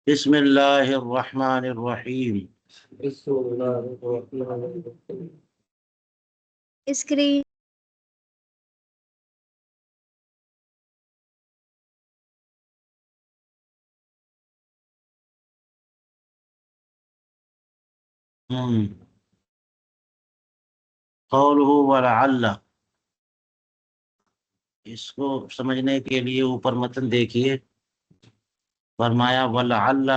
بسم اللہ الرحمن الرحیم۔ بسم اللہ الرحمن الرحیم۔ اسکرین قولہ ولعل، اس کو سمجھنے کے لیے اوپر متن دیکھیے۔ فرمایا ولعل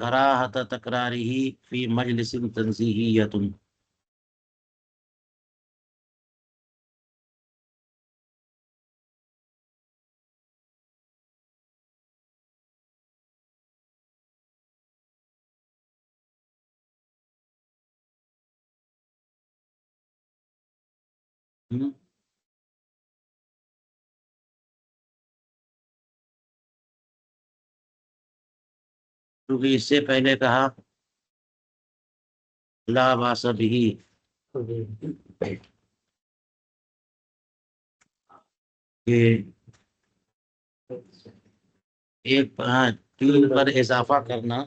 کراہت تکرارہ فی مجلس تنزیہیۃ۔ کیونکہ اس سے پہلے کہا لا باس بہ، کہ ایک تین پر اضافہ کرنا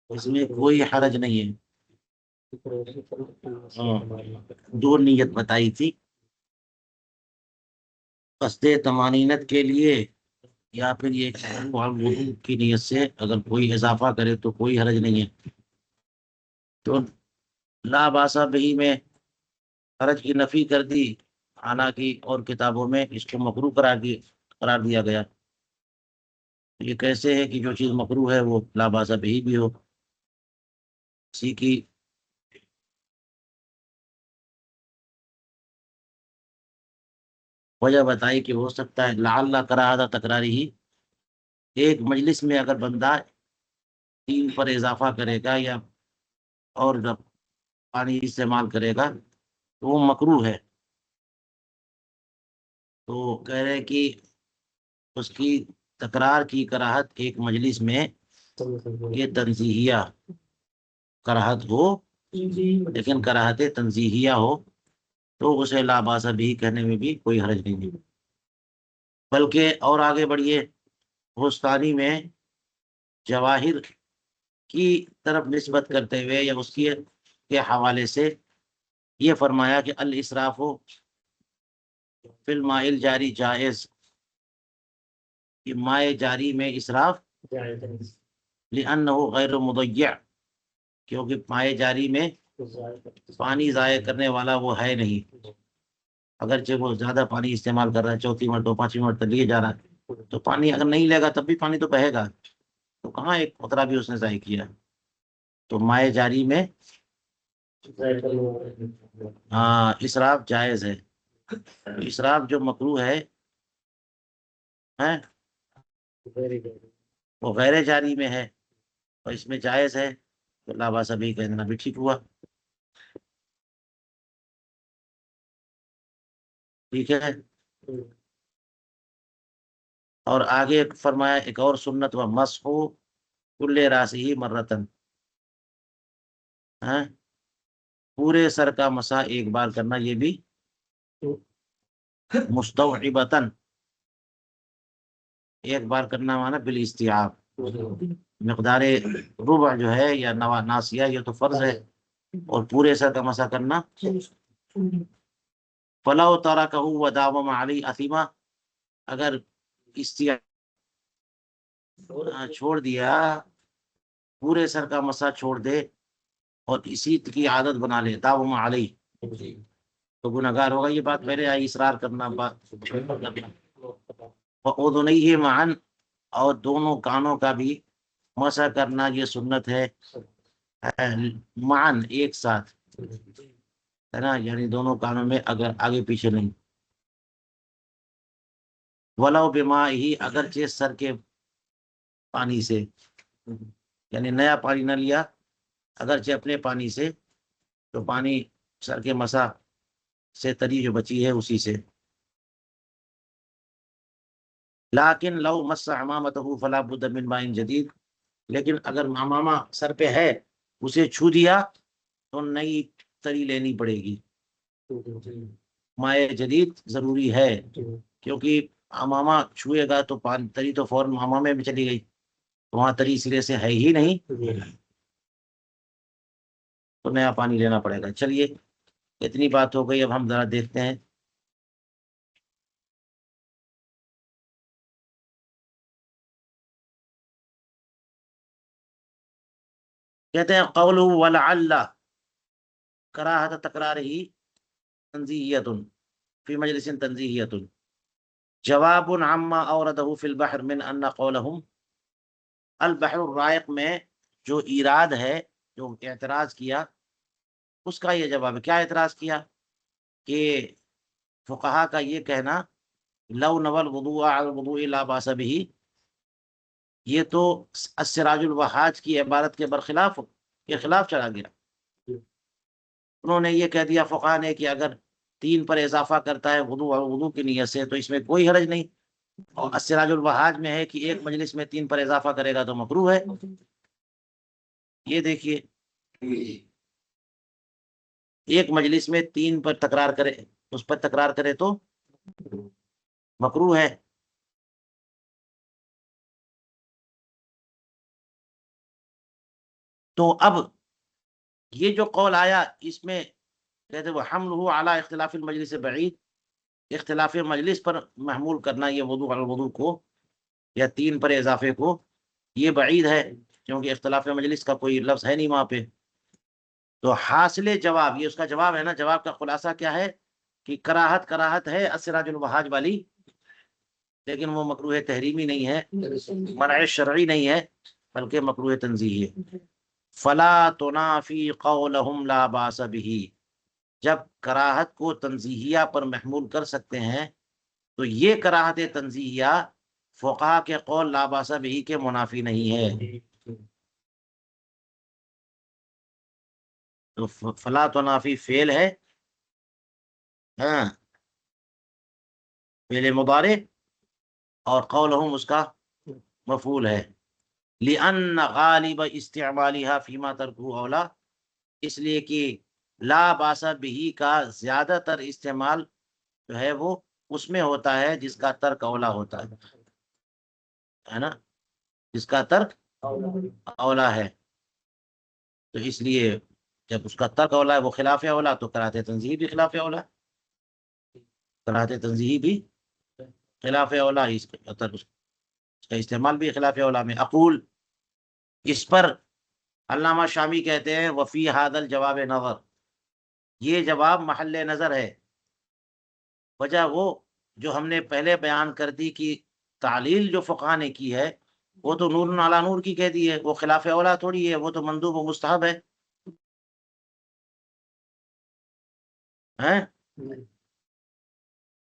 اس میں کوئی حرج نہیں ہے۔ دو نیت بتائی تھی، قصد طمانینت کے لیے یا پھر یہ وضو کی نیت سے اگر کوئی اضافہ کرے تو کوئی حرج نہیں ہے۔ تو لا باسا بہی میں حرج کی نفی کر دی حالانکہ اور کتابوں میں اس کو مکروہ قرار دیا گیا۔ یہ کیسے ہے کہ جو چیز مکروہ ہے وہ لا باسا بہی بھی ہو؟ اسی کی وجہ بتائی کہ ہو سکتا ہے لعل کراہت تکراری ہی، ایک مجلس میں اگر بندہ تین پر اضافہ کرے گا یا اور جب پانی استعمال کرے گا تو وہ مکروہ ہے۔ تو کہہ رہے کہ اس کی تکرار کی کراہت ایک مجلس میں یہ تنزیہیہ کراہت ہو، لیکن کراہت تنزیہیہ ہو تو اسے لا باس بھی کہنے میں بھی کوئی حرج نہیں ہے۔ بلکہ اور آگے بڑھیے، بستانی میں جواہر کی طرف نسبت کرتے ہوئے یا اس کے حوالے سے یہ فرمایا کہ الاسراف فی الماء الجاری جائز، کہ مائع جاری میں اسراف لأنہ غیر مضیع، کیونکہ مائع جاری میں پانی ضائع کرنے والا وہ ہے نہیں۔ اگرچہ وہ زیادہ پانی استعمال کر رہا ہے، چوتھی مرتبہ پانچویں مرتبہ لیے جا رہا ہے، تو پانی اگر نہیں لے گا تب بھی پانی تو بہے گا، تو کہاں ایک قطرہ بھی اس نے ضائع کیا۔ تو مائع جاری میں اسراف جائز ہے۔ اسراف جو مکروہ ہے وہ غیر جاری میں ہے اور اس میں جائز ہے، تو لا باس بھی کہنا بھی ٹھیک ہوا۔ ٹھیک ہے۔ اور آگے فرمایا ایک اور سنت و مسح کل راسہ مرتن، پورے سر کا مسح ایک بار کرنا، یہ بھی مستوعبتن، ایک بار کرنا مانا بالاستیعاب، مقدار ربع جو ہے یا ناسیہ یہ تو فرض ہے، اور پورے سر کا مسح کرنا فلو ترکہ وداوم علیہ اثما، اگر استیعاب چھوڑ دیا، پورے سر کا مسح چھوڑ دے اور اسی کی عادت بنا لے داوم علیہ، تو گناہگار ہوگا۔ یہ بات پہلے آئی، اصرار کرنا وَأُذُنَيْهِ مَعًا، اور دونوں کانوں کا بھی مسح کرنا یہ سنت ہے، معًا ایک ساتھ، ہے نا، یعنی دونوں کانوں میں اگر آگے پیچھے نہیں۔ وَلَوْ بِمَائِهِ، اگرچہ سر کے پانی سے، یعنی نیا پانی نہ لیا، اگرچہ اپنے پانی سے، تو پانی سر کے مسح سے تری جو بچی ہے اسی سے۔ لیکن لو مس عمامتہ فلا بد من ماء جدید، لیکن اگر عمامہ سر پہ ہے اسے چھو دیا تو نئی تری لینی پڑے گی، مائع جدید ضروری ہے، کیونکہ عمامہ چھوئے گا تو تری تو فوراً عمامے میں چلی گئی، تو وہاں تری سرے سے ہے ہی نہیں، تو نیا پانی لینا پڑے گا۔ چلیے اتنی بات ہو گئی، اب ہم ذرا دیکھتے ہیں کہتے ہیں قولہ ولعل کراہت تکرارہ تنزیہیۃ فی مجلس تنزیہیۃ جواب عما اوردہ فی البحر من ان قولہم البحر الرائق میں جو ایراد ہے، جو اعتراض کیا، اس کا یہ جواب ہے۔ کیا اعتراض کیا؟ کہ فقہا کا یہ کہنا لو نوى الوضوء على الوضوء لا باس به، یہ تو السراج الوحاج کی عبارت کے برخلاف، کے خلاف چلا گیا۔ انہوں نے یہ کہہ دیا فقہا نے کہ اگر 3 پر اضافہ کرتا ہے وضو اور وضو کی نیت سے تو اس میں کوئی حرج نہیں، اور السراج الوحاج میں ہے کہ ایک مجلس میں 3 پر اضافہ کرے گا تو مکروہ ہے۔ یہ دیکھیے ایک مجلس میں 3 پر تکرار کرے، اس پر تکرار کرے تو مکروہ ہے۔ تو اب یہ جو قول آیا اس میں کہتے وہ حملہ علی اختلاف المجلس بعید، اختلاف مجلس پر محمول کرنا یہ وضو علی الوضو کو یا 3 پر اضافے کو، یہ بعید ہے کیونکہ اختلاف مجلس کا کوئی لفظ ہے نہیں وہاں پہ۔ تو حاصل جواب، یہ اس کا جواب ہے نا، جواب کا خلاصہ کیا ہے کہ کراہت ہے السراج الوحاج والی، لیکن وہ مکروہ تحریمی نہیں ہے، منع شرعی نہیں ہے، بلکہ مکروہ تنزیہی ہے۔ فلا تنافی قولہم لا باس به، جب کراہت کو تنزیہیہ پر محمول کر سکتے ہیں تو یہ کراہت تنزیہیہ فقہا کے قول لا باس به کے منافی نہیں ہے۔ تو فلا تنافی فعل ہے، ہاں فعل مضارع، اور قولہم اس کا مفعول ہے۔ لأن غالب استعمالها فيما ترکہ اولا، اس لیے کہ لا باس به کا زیادہ تر استعمال جو ہے وہ اس میں ہوتا ہے جس کا ترک اولا ہوتا ہے نا، جس کا ترک اولا ہے۔ تو اس لیے جب اس کا ترک اولا ہے وہ خلاف اولا، تو کراہت تنزیہی بھی خلاف اولا، کراہت تنزیہی بھی خلاف اولا، اس کا استعمال بھی خلاف اولا میں۔ اقول، اس پر علامہ شامی کہتے ہیں وفی ھذا الجواب نظر، یہ جواب محل نظر ہے۔ وجہ وہ جو ہم نے پہلے بیان کر دی کہ تعلیل جو فقہا نے کی ہے وہ تو نور علی نور کی کہہ دی ہے، وہ خلاف اولا تھوڑی ہے، وہ تو مندوب و مستحب ہے، ہیں؟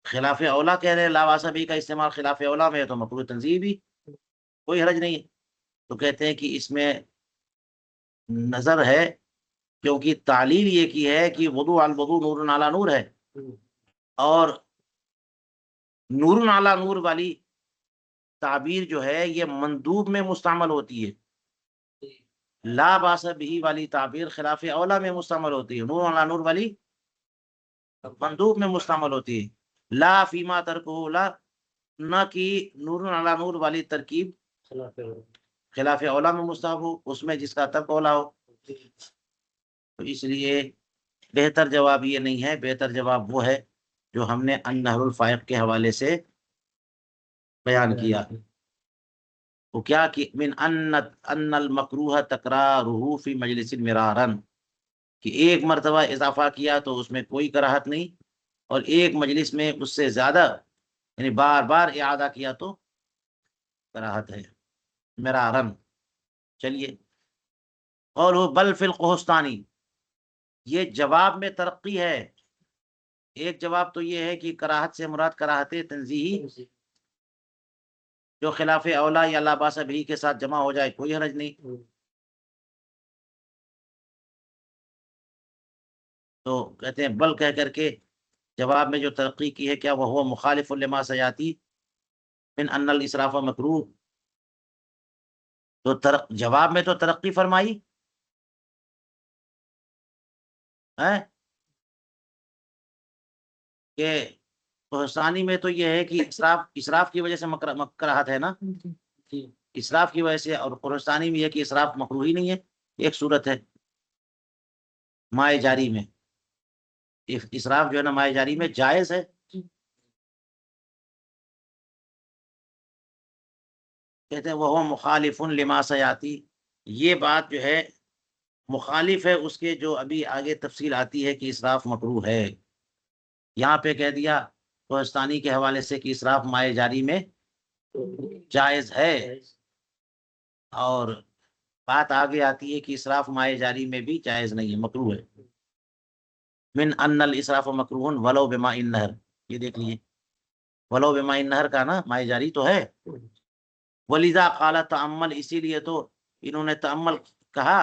خلاف اولا کہہ رہے لا باس به کا استعمال خلاف اولا میں ہے تو مکروہ تنزیہی بھی کوئی حرج نہیں ہے۔ تو کہتے ہیں کہ اس میں نظر ہے، کیونکہ تعلیل یہ کی ہے کہ وضو علی الوضو نور علی نور ہے، اور نور علی نور والی تعبیر جو ہے یہ مندوب میں مستعمل ہوتی ہے، لا باس به والی تعبیر خلاف اولا میں مستعمل ہوتی ہے، نور علی نور والی مندوب میں مستعمل ہوتی ہے۔ لا فیما ترکہ لا، نہ کہ نور علی نور والی ترکیب خلاف اولا میں مستحب ہو، اس میں جس کا ترک اولا ہو۔ تو اس لیے بہتر جواب یہ نہیں ہے، بہتر جواب وہ ہے جو ہم نے النحر الفائق کے حوالے سے بیان کیا۔ وہ کیا کہ من ان المکروہ تکرارہ فی مجلس مرارا، کہ ایک مرتبہ اضافہ کیا تو اس میں کوئی کراہت نہیں، اور ایک مجلس میں اس سے زیادہ یعنی بار بار اعادہ کیا تو کراہت ہے، مرارا۔ چلیے، اور وہ بل فی القہستانی، یہ جواب میں ترقی ہے۔ ایک جواب تو یہ ہے کہ کراہت سے مراد کراہت تنزیہی جو خلاف اولا یا لا باس به کے ساتھ جمع ہو جائے کوئی حرج نہیں۔ تو کہتے ہیں بل کہہ کر کے جواب میں جو ترقی کی ہے کیا وہ مخالف لما سیاتی من ان الاسراف مکروہ، تو جواب میں تو ترقی فرمائی ہے کہ ثانی میں تو یہ ہے کہ اسراف کی وجہ سے کراہت ہے نا، اسراف کی وجہ سے، اور قرآن میں یہ کہ اسراف مکروہ ہی نہیں ہے، ایک صورت ہے مائے جاری میں اسراف جو ہے نا مائے جاری میں جائز ہے. کہتے ہیں وہ مخالف لما سیاتی، یہ بات جو ہے مخالف ہے اس کے جو ابھی آگے تفصیل آتی ہے کہ اسراف مکروہ ہے. یہاں پہ کہہ دیا کوہستانی کے حوالے سے کہ اسراف مائے جاری میں جائز ہے، اور بات آگے آتی ہے کہ اسراف مائے جاری میں بھی جائز نہیں ہے، مکروہ ہے. من ان الاسراف مکروہ ولو بماء النہر، یہ دیکھ لیجیے ولو بماء النہر کا نا مائے جاری تو ہے. ولذا قال تأمل، اسی لیے تو انہوں نے تأمل کہا.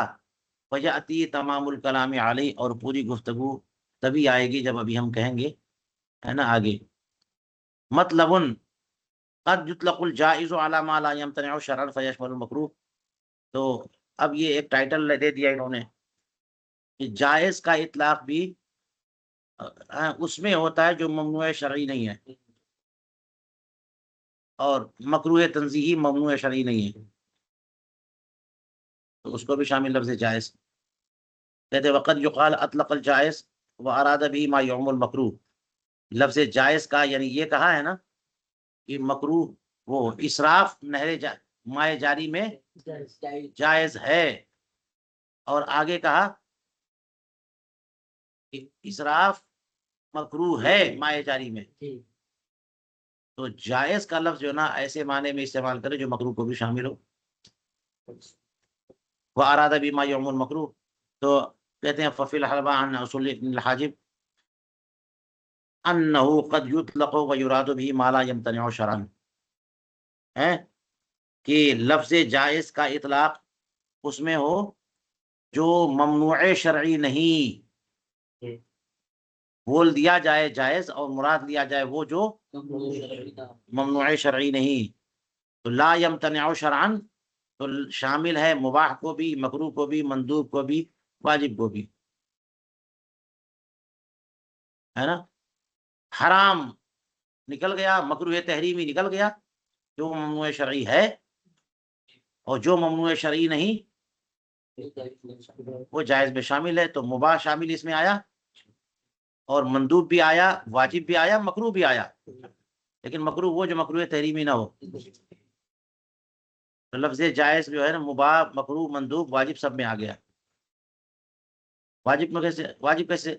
ویأتی تمام الکلام علیہ، اور پوری گفتگو تبھی آئے گی جب ابھی ہم کہیں گے ہے نا آگے. مطلب قد یطلق الجائز علی ما لا یمتنع شرعا فیشمل المکروہ. تو اب یہ ایک ٹائٹل دے دیا انہوں نے کہ جائز کا اطلاق بھی اس میں ہوتا ہے جو ممنوع شرعی نہیں ہے، اور مکروہ تنزیہی ممنوع شرعی نہیں ہے، تو اس کو بھی شامل لفظ جائز. کہتے وقت یقال اطلق الجائز واراد به ما یعم المکروہ. لفظ جائز کا یعنی یہ کہا ہے نا کہ مکروہ وہ اسراف مائے جاری میں جائز ہے، اور آگے کہا کہ اسراف مکروہ ہے مائے جاری میں. تو جائز کا لفظ جو نا ایسے معنی میں استعمال کرے جو مکروہ کو بھی شامل ہو. وہ ارادہ بما یعم المکروہ. تو کہتے ہیں ففی الحلبہ عن اصول ابن الحاجب انہ قد یطلق ویراد به ما لا یمتنع شرعا، ہے کہ لفظ جائز کا اطلاق اس میں ہو جو ممنوع شرعی نہیں، بول دیا جائے جائز اور مراد لیا جائے وہ جو ممنوع شرعی نہیں. تو لا یمتنع شرعا تو شامل ہے مباح کو بھی، مکروہ کو بھی، مندوب کو بھی، واجب کو بھی، ہے نا. حرام نکل گیا، مکروہ تحریمی نکل گیا جو ممنوع شرعی ہے، اور جو ممنوع شرعی نہیں وہ جائز میں شامل ہے. تو مباح شامل اس میں آیا، اور مندوب بھی آیا، واجب بھی آیا، مکروہ بھی آیا، لیکن مکروہ وہ جو مکروہ تحریمی نہ ہو. تو لفظ جائز جو ہے نا مباح، مکروہ، مندوب، واجب سب میں آ گیا. واجب کیسے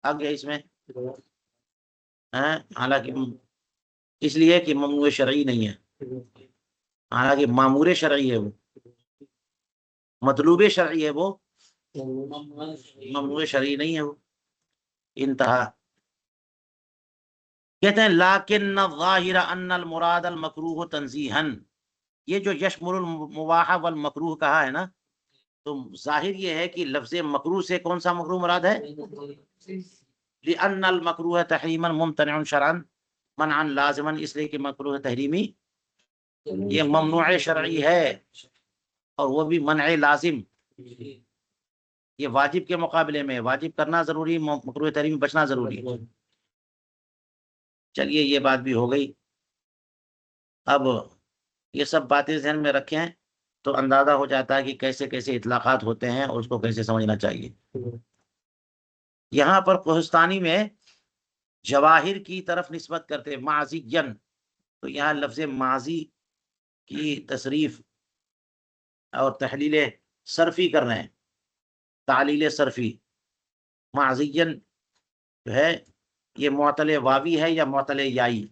آ گیا اس میں؟ حالانکہ اس لیے کہ ممنوع شرعی نہیں ہے، حالانکہ معمور شرعی ہے، وہ مطلوب شرعی ہے، وہ ممنوع شرعی نہیں ہے وہ. انتہا. کہتے ہیں لیکن الظاہر ان المراد المکروہ تنزیہا، یہ جو یشمل المباح والمکروہ کہا ہے نا، تو ظاہر یہ ہے کہ لفظ مکروہ سے کون سا مکروہ مراد ہے؟ لأن المکروہ تحریما ممتنع شرعا منعا لازما، اس لیے کہ مکروہ تحریمی یہ ممنوع شرعی ہے، اور وہ بھی منع لازم. یہ واجب کے مقابلے میں واجب کرنا ضروری، مکروہ تحریمی بچنا ضروری. چلیے یہ بات بھی ہو گئی. اب یہ سب باتیں ذہن میں رکھیں تو اندازہ ہو جاتا ہے کہ کیسے کیسے اطلاقات ہوتے ہیں اور اس کو کیسے سمجھنا چاہیے. یہاں پر کوہستانی میں جواہر کی طرف نسبت کرتے ماضین، تو یہاں لفظ ماضی کی تصریف اور تحلیل صرفی کر رہے ہیں، تعلیل صرفی. ماضین جو ہے یہ معطل واوی ہے یا معطل یائی؟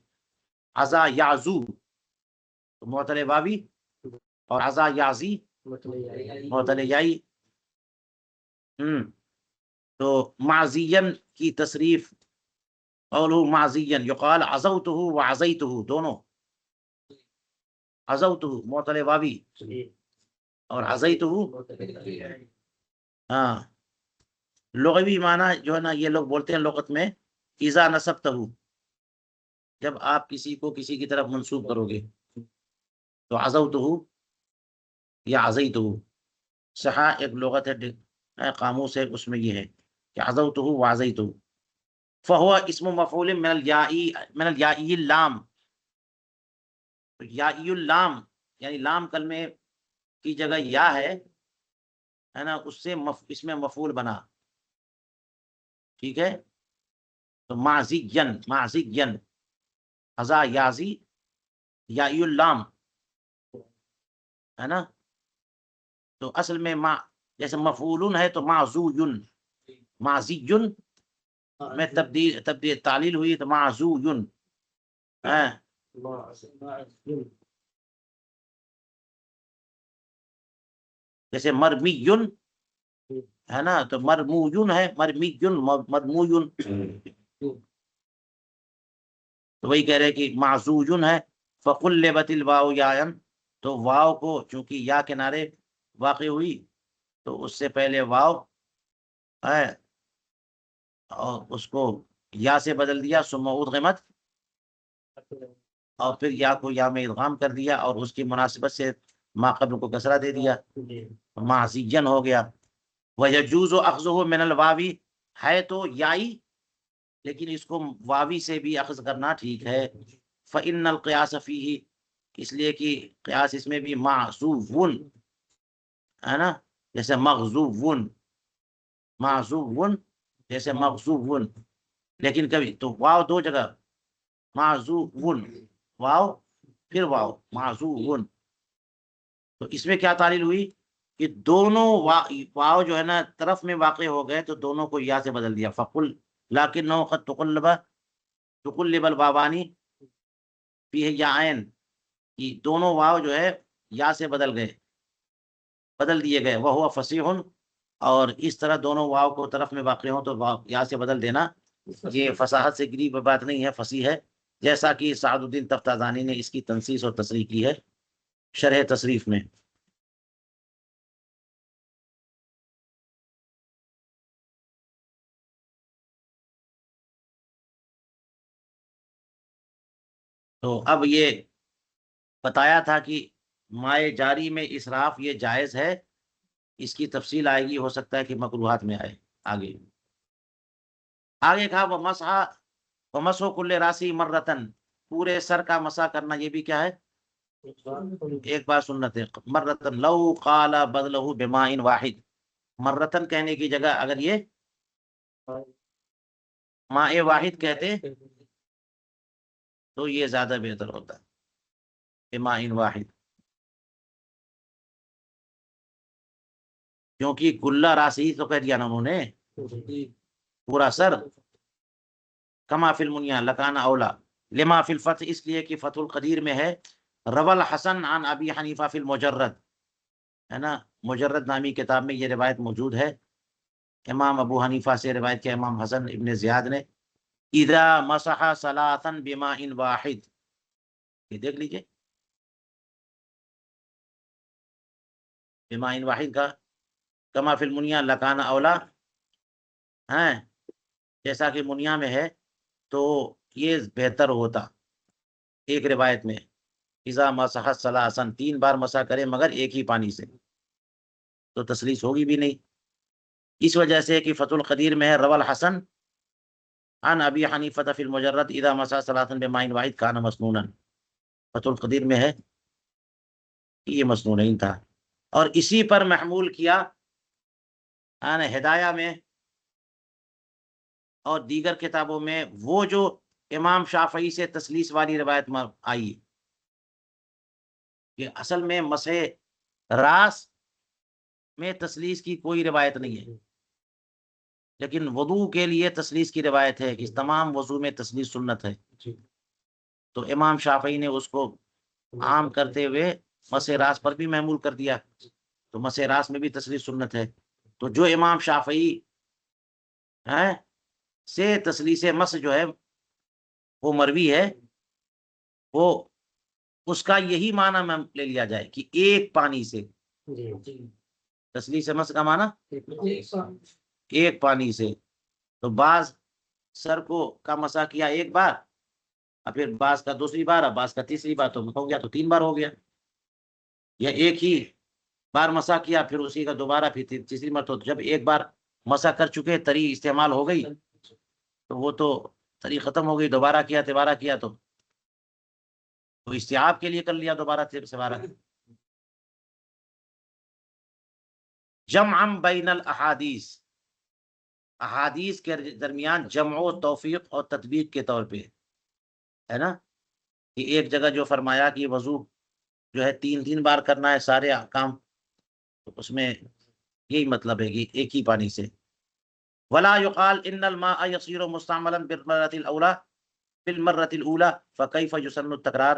عزا یعزو معطل واوی، اور عزا یعزی معطل یائی. تو معزین کی تصریف قولہ معزین یقال عزوتہ وعزیتہ، دونوں عزوتہ معطل واوی اور عزیتہ لغوی معنی جو ہے نا یہ لوگ بولتے ہیں لغت میں اذا نسبتہ، جب آپ کسی کو کسی کی طرف منسوب کرو گے تو عزوتہ یا عزیتہ. صحا ایک لغت ہے، قاموس ہے، اس میں یہ ہے کہ عزوتہ وعزیتہ. فہو اسم مفعول من الیائی اللام، یائی اللام یعنی لام کلمے کی جگہ یا ہے نا، اس سے اس میں مفعول بنا، ٹھیک ہے. تو معزین ازا یازی یا اللام ہے نا. تو اصل میں جیسے مفعولن ہے تو معزوین، معزیون میں تبدیل تعلیل ہوئی تو معزوین. جیسے مرمیون ہے نا، تو مرمویون ہے، مرمیون مرمویون. تو وہی کہہ رہے کہ معزوین ہے. فقلبت الواو یاء، تو واو کو چونکہ یا کنارے واقع ہوئی تو اس سے پہلے واو ہے اور اس کو یا سے بدل دیا، ثم ادغمت، اور پھر یا کو یا میں ادغام کر دیا اور اس کی مناسبت سے ما قبل کو کسرہ دے دیا، معزین ہو گیا. وَيَجُوزُ أَخْذُهُ مِنَ الْوَاوِ، ہے تو یائی لیکن اس کو واوی سے بھی اخذ کرنا ٹھیک ہے. فَإِنَّ الْقِيَاسَ فِيهِ، اس لیے کہ قیاس اس میں بھی معزوون ہے نا، جیسے مغزوون، معزوون جیسے مغزوون. لیکن کبھی تو واو دو جگہ، معزوون واو پھر واو معزوون. تو اس میں کیا تعلیل ہوئی کہ دونوں واو جو ہے نا طرف میں واقع ہو گئے تو دونوں کو یا سے بدل دیا. فقل لکنہ قد تقلب البابانی فیہ یاءین، کہ دونوں واو جو ہے یا سے بدل دیے گئے. وہو فصیح، اور اس طرح دونوں واو کو طرف میں واقع ہوں تو یا سے بدل دینا یہ فصاحت سے گری بات نہیں ہے، فصیح ہے. جیسا کہ سعد الدین تفتازانی نے اس کی تنصیص اور تصریح کی ہے شرح تصریف میں. تو اب یہ بتایا تھا کہ مائے جاری میں اسراف یہ جائز ہے، اس کی تفصیل آئے گی، ہو سکتا ہے کہ مکروہات میں آئے آگے کہا وہ مسح کل راسی مرتن، پورے سر کا مسح کرنا یہ بھی کیا ہے، ایک بار سنت ہے. مرتن لو قال بدلہ بماء واحد، مرتن کہنے کی جگہ اگر یہ ماء واحد کہتے تو یہ زیادہ بہتر ہوتا، بماء واحد، کیونکہ کلہ راسی تو کہہ دیا نا انہوں نے پورا سر. کما فی المنیا لکان اولا لما فی الفتح، اس لیے کہ فتح القدیر میں ہے روى الحسن عن ابی حنیفہ فی المجرد، ہے نا، مجرد نامی کتاب میں یہ روایت موجود ہے. امام ابو حنیفہ سے روایت کیا امام حسن ابن زیاد نے، اذا مسح ثلاثا بماء واحد، یہ دیکھ لیجئے بماء واحد کا کما فی المنیا لکان اولا ہیں، جیسا کہ منیا میں ہے تو یہ بہتر ہوتا. ایک روایت میں اذا مسح ثلاثا، 3 بار مسح کرے مگر ایک ہی پانی سے، تو تسلیس ہوگی بھی نہیں. اس وجہ سے کہ فتح القدیر میں ہے روى الحسن عن ابی حنیفہ فی المجرد اذا مسح ثلاثا بماء واحد کان مسنونا، فتح القدیر میں ہے کہ یہ مسنون نہیں تھا. اور اسی پر محمول کیا ہدایہ میں اور دیگر کتابوں میں وہ جو امام شافعی سے تسلیس والی روایت آئی کہ اصل میں مسح راس میں تسلیس کی کوئی روایت نہیں ہے، لیکن وضو کے لیے تسلیس کی روایت ہے کہ تمام وضو میں تسلیس سنت ہے. تو امام شافعی نے اس کو عام کرتے ہوئے مسح راس پر بھی محمول کر دیا، تو مسح راس میں بھی تسلیس سنت ہے. تو جو امام شافعی سے تسلیس مس جو ہے وہ مروی ہے، وہ اس کا یہی معنی میں لے لیا جائے کہ ایک پانی سے، تسلیس مس کا معنی ایک پانی سے. تو بعض سر کا مسح کیا ایک بار، اور پھر بعض کا دوسری بار، اور بعض کا تیسری بار، تو ہو گیا تو 3 بار ہو گیا. یا ایک ہی بار مسح کیا پھر اسی کا دوبارہ پھر تیسری مرتبہ، تو جب ایک بار مسح کر چکے تری استعمال ہو گئی تو وہ تو تری ختم ہو گئی، دوبارہ کیا تو استیعاب کے لیے کر لیا دوبارہ سے بارہ. جمعا بین الاحادیث، احادیث کے درمیان جمع و توفیق اور تطبیق کے طور پہ، ہے نا، کہ ایک جگہ جو فرمایا کہ وضو جو ہے 3 بار کرنا ہے سارے کام، تو اس میں یہی مطلب ہے کہ ایک ہی پانی سے. ولا يقال ان الماء يصير مستعملا بالمرة الاولى فكيف يسن التکرار،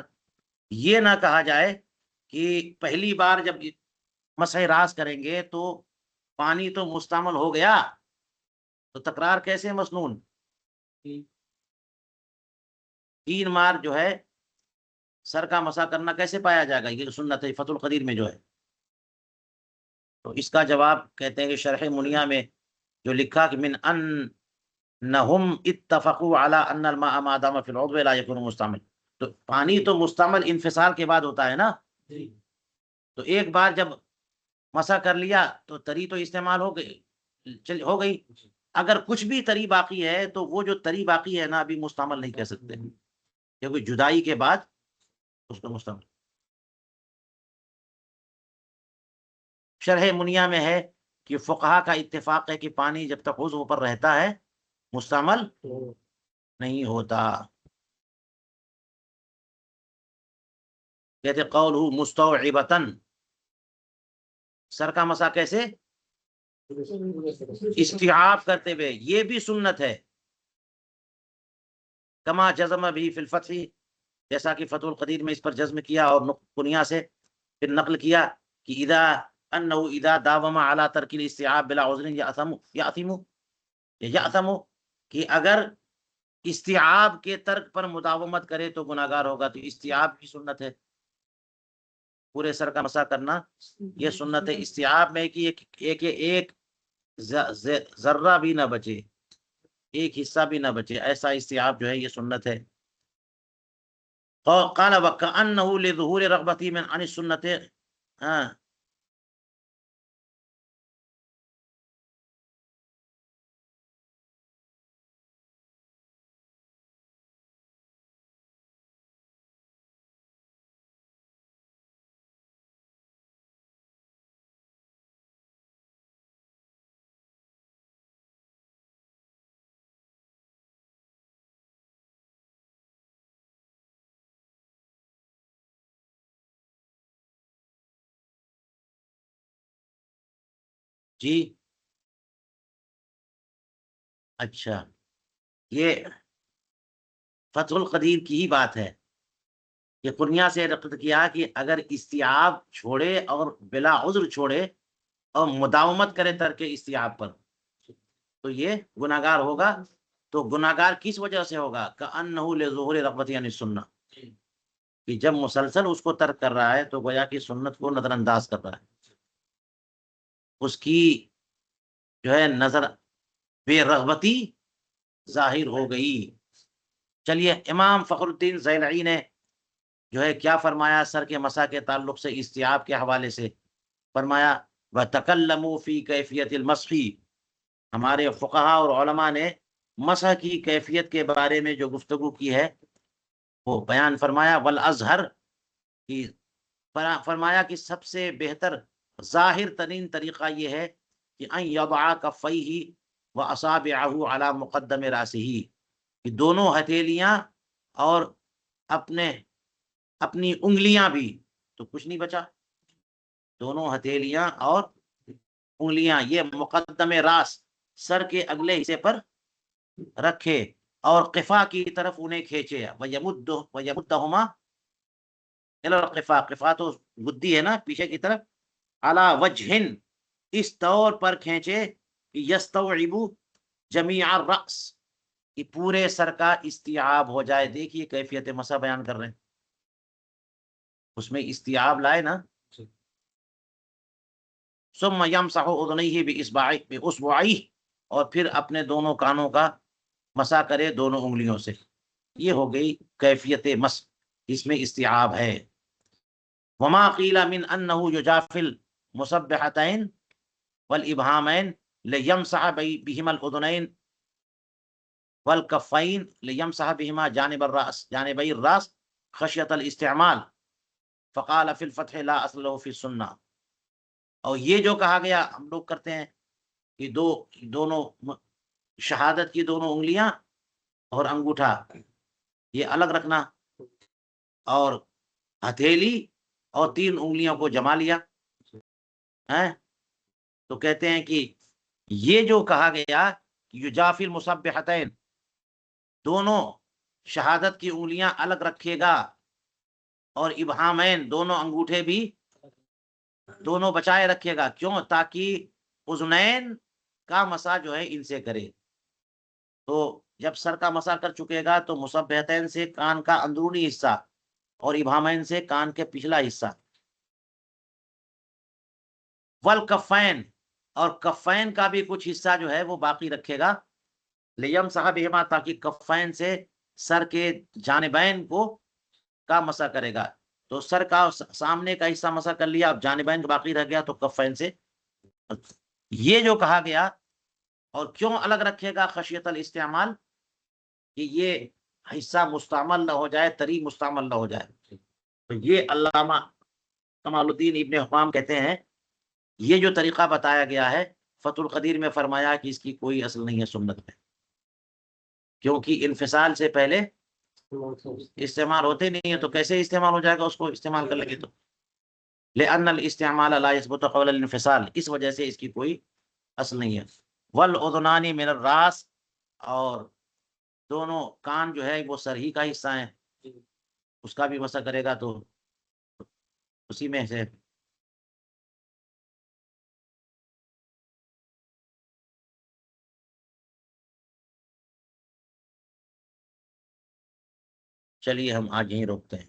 یہ نہ کہا جائے کہ پہلی بار جب مسح راس کریں گے تو پانی تو مستعمل ہو گیا، تو تکرار کیسے مسنون؟ 3 بار جو ہے سر کا مسح کرنا کیسے پایا جائے گا؟ یہ سنت ہے فتح القدیر میں جو ہے. تو اس کا جواب کہتے ہیں کہ شرح منیہ میں جو لکھا کہ من انہم اتفقوا علی ان الماء ما دام فی العضو لا یکون مستعمل، تو پانی تو مستعمل انفصال کے بعد ہوتا ہے نا، تو ایک بار جب مسح کر لیا تو تری تو استعمال ہو گئی. اگر کچھ بھی تری باقی ہے تو وہ جو تری باقی ہے نا ابھی مستعمل نہیں کہہ سکتے، کیونکہ جدائی کے بعد اس کو مستعمل. شرح منیہ میں ہے کہ فقہا کا اتفاق ہے کہ پانی جب تک عضو پر رہتا ہے مستعمل نہیں ہوتا. کہتے قولہ مستوعبتاً، سر کا مسح کیسے؟ استیعاب کرتے ہوئے، یہ بھی سنت ہے. کما جزم بھی فی الفتح، جیسا کہ فتح القدیر میں اس پر جزم کیا اور کنیا سے پھر نقل کیا کہ اذا داوم علی ترک الاستیعاب بلا عذر یأثم، کہ اگر استیعاب کے ترک پر مداومت کرے تو گناہگار ہوگا. تو استیعاب کی سنت ہے، پورے سر کا مسح کرنا یہ سنت ہے. استیعاب میں کہ ایک ذرہ بھی نہ بچے، ایک حصہ بھی نہ بچے، ایسا استیعاب جو ہے یہ سنت ہے. قال وكأنه لظهور رغبته من عن السنة. جی اچھا، یہ فتح القدیر کی ہی بات ہے کہ قرنیہ سے نقل کیا کہ اگر استیعاب چھوڑے اور بلا عذر چھوڑے اور مداومت کرے ترک استیعاب پر تو یہ گناہگار ہوگا. تو گناہگار کس وجہ سے ہوگا؟ کأنہ لظہور رغبتہ عن السنہ، کہ جب مسلسل اس کو ترک کر رہا ہے تو گویا کہ سنت کو نظر انداز کر رہا ہے، اس کی جو ہے نظر بے رغبتی ظاہر ہو گئی. چلیے امام فخر الدین زیلعی نے جو ہے کیا فرمایا سر کے مسح کے تعلق سے استیعاب کے حوالے سے؟ فرمایا وَتَكَلَّمُوا فِي كَيْفِيَةِ الْمَسْحِ، ہمارے فقہا اور علماء نے مسح کی کیفیت کے بارے میں جو گفتگو کی ہے وہ بیان فرمایا. والازہر، کی فرمایا کہ سب سے بہتر ظاہر ترین طریقہ یہ ہے کہ ان یضع کفیہ واصابعہ علی مقدم راسہ، کہ دونوں ہتھیلیاں اور اپنی انگلیاں بھی، تو کچھ نہیں بچا، دونوں ہتھیلیاں اور انگلیاں یہ مقدم راس سر کے اگلے حصے پر رکھے اور قفا کی طرف انہیں کھینچے. وَيَمُدَّهُمَا إِلَى الْقِفَا، قفا تو گدی ہے نا پیچھے کی طرف، عَلَى وَجْهٍ، اس طور پر کھینچے يَسْتَوْعِبُ جَمِيعَ الرَّأْسِ، کہ پورے سر کا استیعاب ہو جائے. دیکھیے کیفیت مسح بیان کر رہے ہیں، اس میں استیعاب لائے نا. ثم يمسح اذنيه باصبعيه، اور پھر اپنے دونوں کانوں کا مسح کرے دونوں انگلیوں سے. یہ ہو گئی کیفیت مسح، اس میں استیعاب ہے. وما قیل من انه يجافي المسبحتين والابهامين ليمسح بهما الاذنين والكفين ليمسح بهما جانبي الراس خشية الاستعمال، فقال في الفتح لا اصل له في السنة. اور یہ جو کہا گیا ہم لوگ کرتے ہیں کہ دونوں شہادت کی دونوں انگلیاں اور انگوٹھا یہ الگ رکھنا، اور ہتھیلی اور 3 انگلیوں کو جما لیا ہے، تو کہتے ہیں کہ یہ جو کہا گیا یجافی المصبحتین، دونوں شہادت کی انگلیاں الگ رکھے گا، اور ابہامین دونوں انگوٹھے بھی دونوں بچائے رکھے گا، کیوں؟ تاکہ اذنین کا مسح جو ہے ان سے کرے۔ تو جب سر کا مسح کر چکے گا تو مصبحتین سے کان کا اندرونی حصہ اور ابہامین سے کان کے پچھلا حصہ، والکفین، اور کفین کا بھی کچھ حصہ جو ہے وہ باقی رکھے گا، لیمسح بہما، تاکہ کفین سے سر کے جانبین کو کا مسح کرے گا۔ تو سر کا سامنے کا حصہ مسح کر لیا، اب جانبین باقی رہ گیا تو کفین سے۔ یہ جو کہا گیا، اور کیوں الگ رکھے گا؟ خشیت الاستعمال، کہ یہ حصہ مستعمل نہ ہو جائے، طری مستعمل نہ ہو جائے۔ تو یہ علامہ کمال الدین ابن حمام کہتے ہیں یہ جو طریقہ بتایا گیا ہے فتح القدیر میں فرمایا کہ اس کی کوئی اصل نہیں ہے سنت میں، کیونکہ انفصال سے پہلے استعمال ہوتے نہیں ہے، تو کیسے استعمال ہو جائے گا؟ اس کو استعمال کر لگے تو لأن الاستعمال لا يثبت قبل الانفصال، اس وجہ سے اس کی کوئی اصل نہیں ہے۔ والاذنان من الراس، اور دونوں کان جو ہے وہ سر ہی کا حصہ ہیں، اس کا بھی مسح کرے گا تو اسی میں سے۔ چلیے ہم آج یہیں روکتے ہیں۔